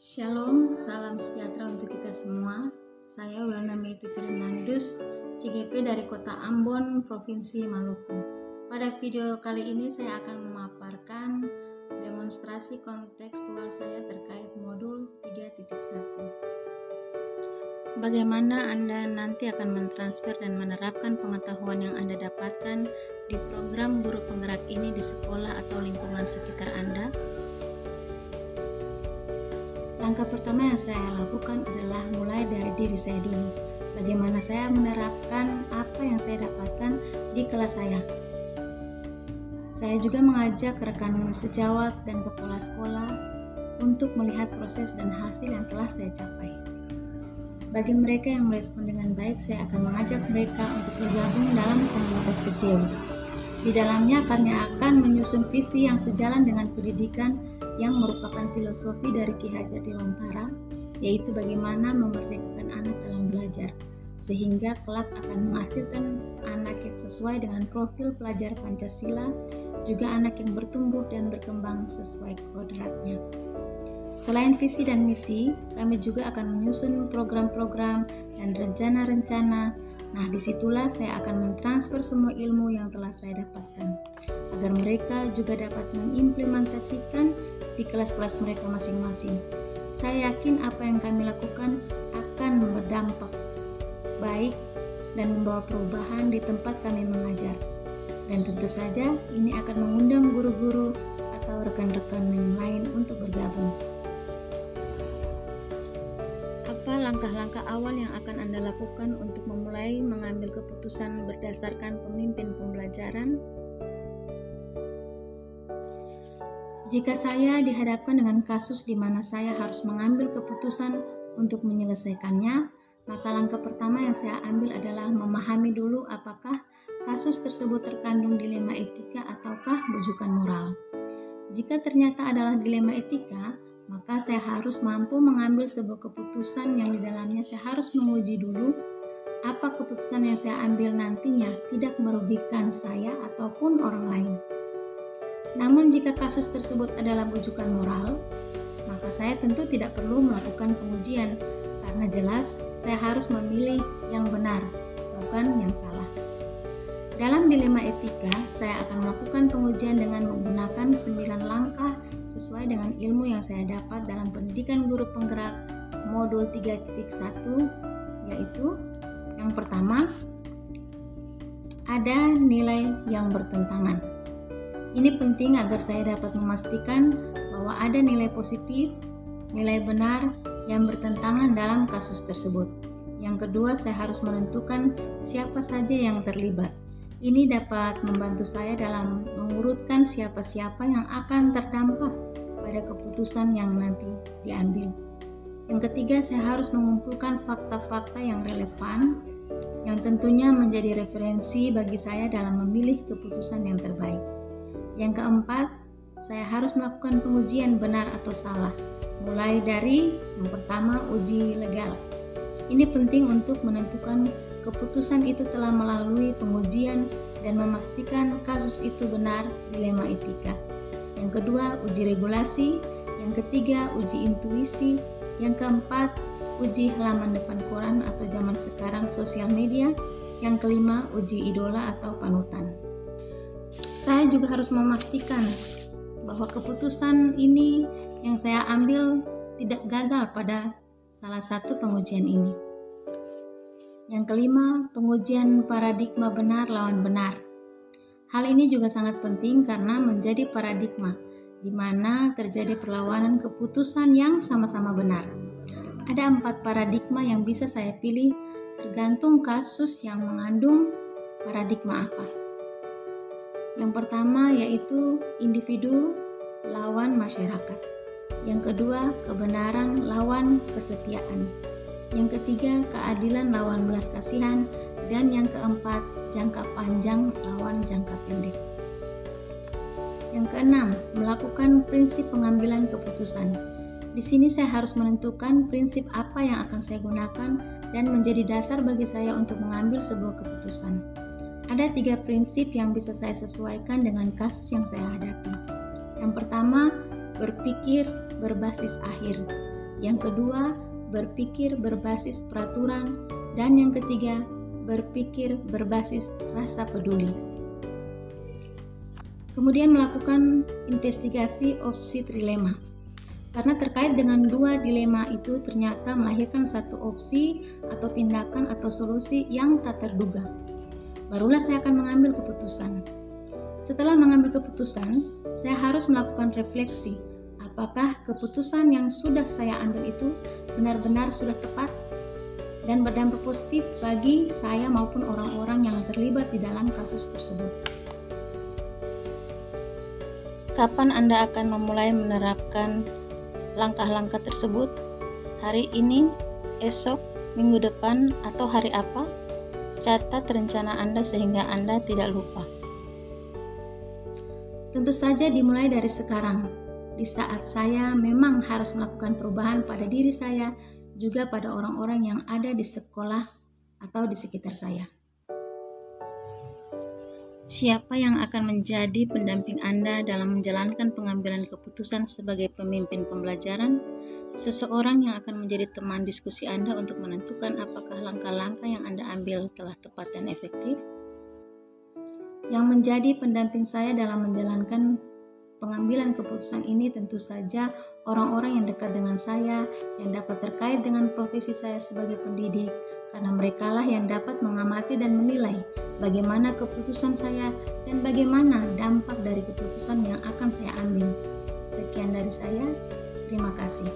Shalom, salam sejahtera untuk kita semua. Saya Welna Meliti Fernandus, CGP dari Kota Ambon, Provinsi Maluku. Pada video kali ini saya akan memaparkan demonstrasi kontekstual saya terkait modul 3.1. Bagaimana Anda nanti akan mentransfer dan menerapkan pengetahuan yang Anda dapatkan di program guru penggerak ini di sekolah atau lingkungan sekitar Anda? Langkah pertama yang saya lakukan adalah mulai dari diri saya dulu. Bagaimana saya menerapkan apa yang saya dapatkan di kelas saya. Saya juga mengajak rekan sejawat dan kepala sekolah untuk melihat proses dan hasil yang telah saya capai. Bagi mereka yang merespon dengan baik, saya akan mengajak mereka untuk bergabung dalam komunitas kecil. Di dalamnya kami akan menyusun visi yang sejalan dengan pendidikan yang merupakan filosofi dari Ki Hajar Dewantara, yaitu bagaimana memerdekakan anak dalam belajar, sehingga kelak akan menghasilkan anak yang sesuai dengan profil pelajar Pancasila, juga anak yang bertumbuh dan berkembang sesuai kodratnya. Selain visi dan misi, kami juga akan menyusun program-program dan rencana-rencana. Nah, disitulah saya akan mentransfer semua ilmu yang telah saya dapatkan, agar mereka juga dapat mengimplementasikan di kelas-kelas mereka masing-masing. Saya yakin apa yang kami lakukan akan berdampak baik dan membawa perubahan di tempat kami mengajar. Dan tentu saja ini akan mengundang guru-guru atau rekan-rekan yang lain untuk bergabung. Apa langkah-langkah awal yang akan Anda lakukan untuk memulai mengambil keputusan berdasarkan pemimpin pembelajaran? Jika saya dihadapkan dengan kasus di mana saya harus mengambil keputusan untuk menyelesaikannya, maka langkah pertama yang saya ambil adalah memahami dulu apakah kasus tersebut terkandung dilema etika ataukah bujukan moral. Jika ternyata adalah dilema etika, maka saya harus mampu mengambil sebuah keputusan yang di dalamnya saya harus menguji dulu apa keputusan yang saya ambil nantinya tidak merugikan saya ataupun orang lain. Namun jika kasus tersebut adalah bujukan moral, maka saya tentu tidak perlu melakukan pengujian, karena jelas saya harus memilih yang benar, bukan yang salah. Dalam dilema etika, saya akan melakukan pengujian dengan menggunakan 9 langkah sesuai dengan ilmu yang saya dapat dalam pendidikan guru penggerak modul 3.1, yaitu yang pertama, ada nilai yang bertentangan. Ini penting agar saya dapat memastikan bahwa ada nilai positif, nilai benar yang bertentangan dalam kasus tersebut. Yang kedua, saya harus menentukan siapa saja yang terlibat. Ini dapat membantu saya dalam mengurutkan siapa-siapa yang akan terdampak pada keputusan yang nanti diambil. Yang ketiga, saya harus mengumpulkan fakta-fakta yang relevan, yang tentunya menjadi referensi bagi saya dalam memilih keputusan yang terbaik. Yang keempat, saya harus melakukan pengujian benar atau salah, mulai dari yang pertama, uji legal. Ini penting untuk menentukan keputusan itu telah melalui pengujian dan memastikan kasus itu benar dilema etika. Yang kedua, uji regulasi. Yang ketiga, uji intuisi. Yang keempat, uji halaman depan koran atau zaman sekarang sosial media. Yang kelima, uji idola atau panutan. Saya juga harus memastikan bahwa keputusan ini yang saya ambil tidak gagal pada salah satu pengujian ini. Yang kelima, pengujian paradigma benar lawan benar. Hal ini juga sangat penting karena menjadi paradigma di mana terjadi perlawanan keputusan yang sama-sama benar. Ada 4 paradigma yang bisa saya pilih tergantung kasus yang mengandung paradigma apa. Yang pertama yaitu individu lawan masyarakat. Yang kedua, kebenaran lawan kesetiaan. Yang ketiga, keadilan lawan belas kasihan. Dan yang keempat, jangka panjang lawan jangka pendek. Yang keenam, melakukan prinsip pengambilan keputusan. Di sini saya harus menentukan prinsip apa yang akan saya gunakan dan menjadi dasar bagi saya untuk mengambil sebuah keputusan. Ada 3 prinsip yang bisa saya sesuaikan dengan kasus yang saya hadapi. Yang pertama, berpikir berbasis akhir. Yang kedua, berpikir berbasis peraturan. Dan yang ketiga, berpikir berbasis rasa peduli. Kemudian melakukan investigasi opsi trilema. Karena terkait dengan dua dilema itu ternyata melahirkan satu opsi atau tindakan atau solusi yang tak terduga. Barulah saya akan mengambil keputusan. Setelah mengambil keputusan, saya harus melakukan refleksi. Apakah keputusan yang sudah saya ambil itu benar-benar sudah tepat dan berdampak positif bagi saya maupun orang-orang yang terlibat di dalam kasus tersebut. Kapan Anda akan memulai menerapkan langkah-langkah tersebut? Hari ini, esok, minggu depan, atau hari apa? Catat rencana Anda sehingga Anda tidak lupa. Tentu saja dimulai dari sekarang, di saat saya memang harus melakukan perubahan pada diri saya, juga pada orang-orang yang ada di sekolah atau di sekitar saya. Siapa yang akan menjadi pendamping Anda dalam menjalankan pengambilan keputusan sebagai pemimpin pembelajaran? Seseorang yang akan menjadi teman diskusi Anda untuk menentukan apakah langkah-langkah yang Anda ambil telah tepat dan efektif? Yang menjadi pendamping saya dalam menjalankan pengambilan keputusan ini tentu saja orang-orang yang dekat dengan saya, yang dapat terkait dengan profesi saya sebagai pendidik, karena merekalah yang dapat mengamati dan menilai bagaimana keputusan saya dan bagaimana dampak dari keputusan yang akan saya ambil. Sekian dari saya, terima kasih.